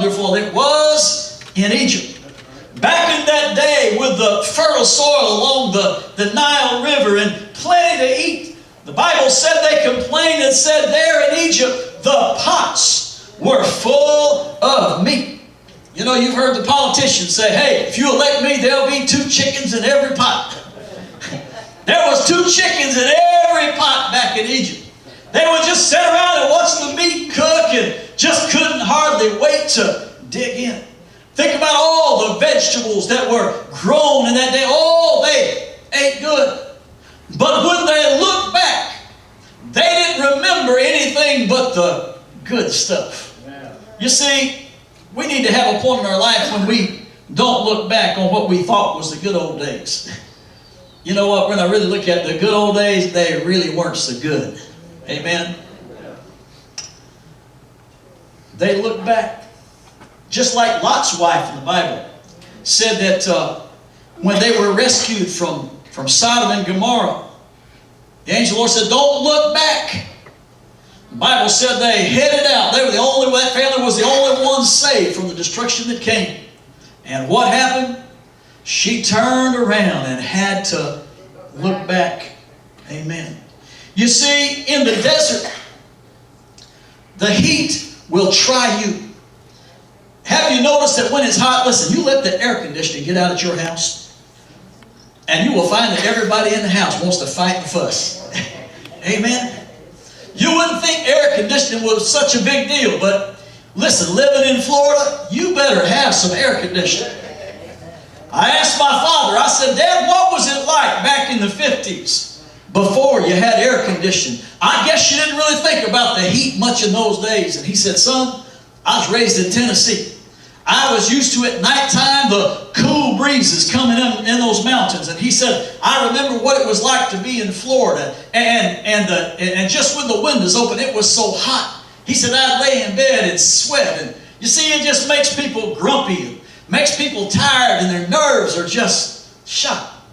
wonderful it was in Egypt. Back in that day with the fertile soil along the Nile River and plenty to eat, the Bible said they complained and said there in Egypt the pots were full of meat. You know, you've heard the politicians say, hey, if you elect me, there'll be 2 chickens in every pot. There was 2 chickens in every pot back in Egypt. They would just sit around and watch the meat cook and just couldn't hardly wait to dig in. Think about all the vegetables that were grown in that day. Oh, they ate good. But when they looked back, they didn't remember anything but the good stuff. You see, we need to have a point in our life when we don't look back on what we thought was the good old days. You know what? When I really look at the good old days, they really weren't so good. Amen? They look back. Just like Lot's wife in the Bible said that when they were rescued from Sodom and Gomorrah, the angel of the Lord said, don't look back. The Bible said they headed out. They were that family was the only one saved from the destruction that came. And what happened? She turned around and had to look back. Amen. You see, in the desert, the heat will try you. Have you noticed that when it's hot, listen, you let the air conditioning get out at your house, and you will find that everybody in the house wants to fight and fuss. Amen. You wouldn't think air conditioning was such a big deal, but listen, living in Florida, you better have some air conditioning. I asked my father, I said, Dad, what was it like back in the 50s before you had air conditioning? I guess you didn't really think about the heat much in those days. And he said, son, I was raised in Tennessee. I was used to at nighttime the cool breezes coming in those mountains. And he said, I remember what it was like to be in Florida. And just when the windows open, it was so hot. He said, I'd lay in bed and sweat. And you see, it just makes people grumpy. It makes people tired and their nerves are just shot.